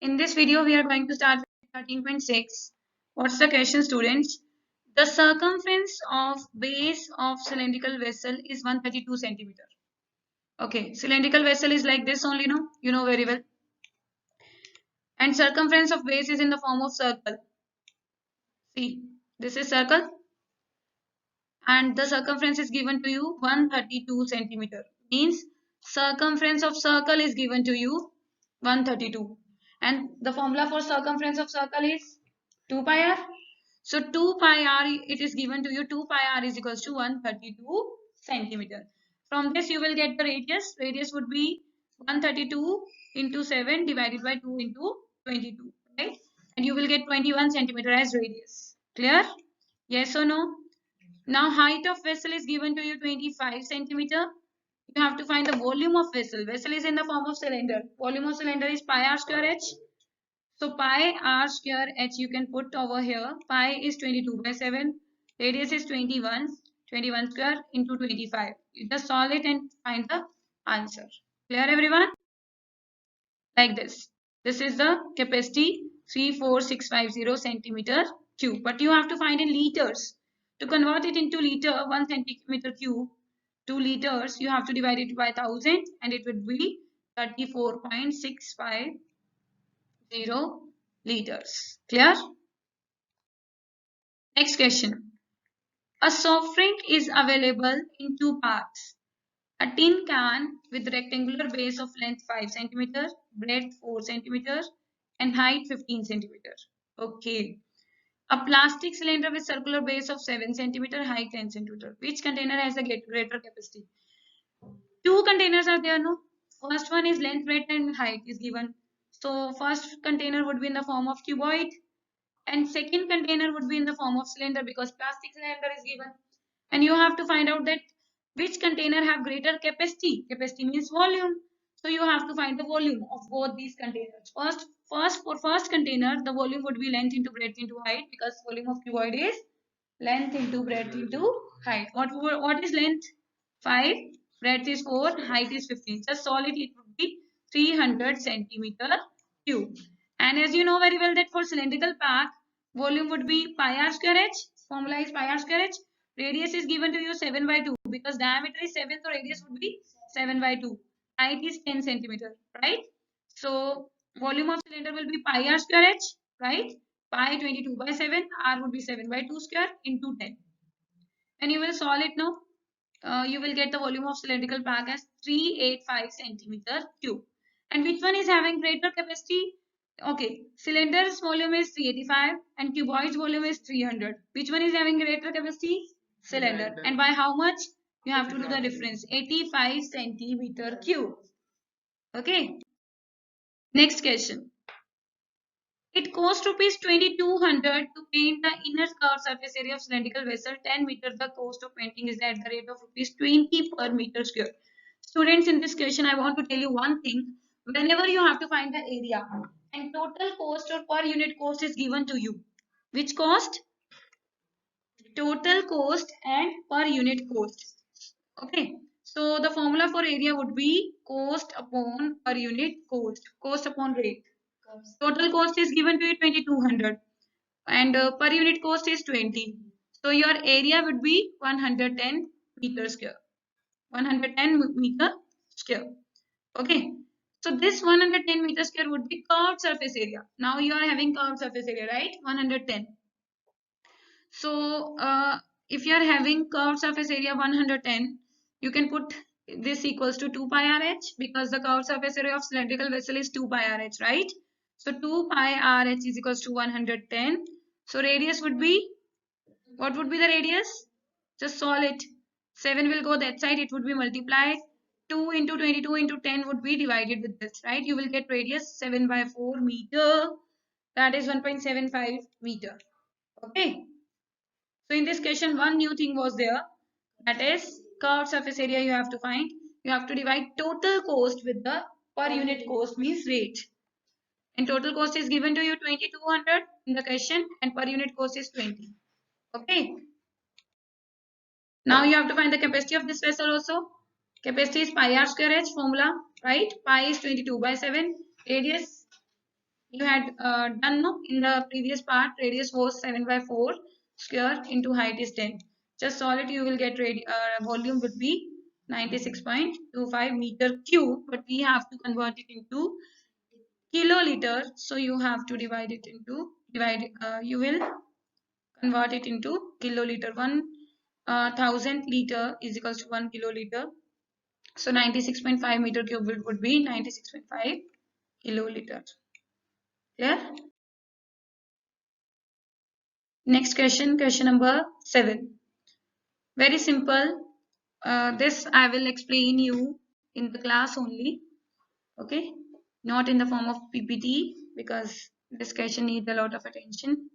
In this video, we are going to start with 13.6. What's the question, students? The circumference of base of cylindrical vessel is 132 centimeter. Okay, cylindrical vessel is like this only, no? You know very well. And circumference of base is in the form of circle. See, this is circle. And the circumference is given to you 132 centimeter. Means circumference of circle is given to you 132. And the formula for circumference of circle is 2 pi r. So 2 pi r, it is given to you 2 pi r is equals to 132 centimeter. From this you will get the radius. Radius would be 132 into 7 divided by 2 into 22. Right? And you will get 21 centimeter as radius. Clear? Yes or no? Now height of vessel is given to you 25 centimeter. You have to find the volume of vessel. Vessel is in the form of cylinder. Volume of cylinder is pi r square h. So pi r square h you can put over here. Pi is 22 by 7. Radius is 21. 21 square into 25. You just solve it and find the answer. Clear everyone? Like this. This is the capacity 34650 centimeter cube. But you have to find in liters. To convert it into liter, 1 centimeter cube, 2 liters, you have to divide it by 1000 and it would be 34.650 liters. Clear? Next question. A soft drink is available in two parts. A tin can with rectangular base of length 5 centimeter, breadth 4 centimeter and height 15 centimeter. Okay. A plastic cylinder with circular base of 7 centimeter, height 10 centimeter. Which container has a greater capacity? Two containers are there, no? First one is length, breadth and height is given. So first container would be in the form of cuboid and second container would be in the form of cylinder because plastic cylinder is given. And you have to find out that which container have greater capacity. Capacity means volume. So you have to find the volume of both these containers. For first container, the volume would be length into breadth into height because volume of cuboid is length into breadth into height. What is length? 5. Breadth is 4. Height is 15. Just solve it. It would be 300 centimeter cube. And as you know very well that for cylindrical pack, volume would be pi r square h. Formula is pi r square h. Radius is given to you 7 by 2 because diameter is 7, so radius would be 7 by 2. Height is 10 centimeter, right? So volume of cylinder will be pi r square h, right? Pi 22 by 7, r would be 7 by 2 square into 10. And you will solve it now. You will get the volume of cylindrical pack as 385 centimeter cube. And which one is having greater capacity? Okay, cylinder's volume is 385 and cuboid's volume is 300. Which one is having greater capacity? Cylinder. And by how much? You have to do the difference. 85 centimeter cube. Okay. Next question. It costs rupees 2200 to paint the inner curved surface area of cylindrical vessel 10 meter. The cost of painting is at the rate of rupees 20 per meter square. Students, in this question, I want to tell you one thing. Whenever you have to find the area and total cost or per unit cost is given to you. Which cost? Total cost and per unit cost. Okay. So the formula for area would be cost upon per unit cost. Cost upon rate. Total cost is given to you 2200 and per unit cost is 20. So your area would be 110 meter square. 110 meter square. Okay. So this 110 meter square would be curved surface area. Now you are having curved surface area, right? 110. So if you are having curved surface area 110, you can put this equals to 2 pi r h because the curved surface area of cylindrical vessel is 2 pi r h, right? So 2 pi r h is equals to 110. So radius would be, what would be the radius? Just solve it. 7 will go that side, it would be multiplied. 2 into 22 into 10 would be divided with this, right? You will get radius 7 by 4 meter. That is 1.75 meter. Okay. So in this question, one new thing was there. That is curved surface area you have to find. You have to divide total cost with the per unit cost means rate. And total cost is given to you 2200 in the question and per unit cost is 20. Okay. Now you have to find the capacity of this vessel also. Capacity is pi r square h formula, right? Pi is 22 by 7. Radius You had done no in the previous part. Radius was 7 by 4 square into height is 10. Just solve it, you will get volume would be 96.25 meter cube, but we have to convert it into kiloliter, so you have to divide it into you will convert it into kiloliter. 1,000 liter is equals to 1 kiloliter. So 96.5 meter cube would be 96.5 kiloliter. Clear? Next question, question number 7. Very simple. This I will explain you in the class only. Okay, not in the form of PPT because this question needs a lot of attention.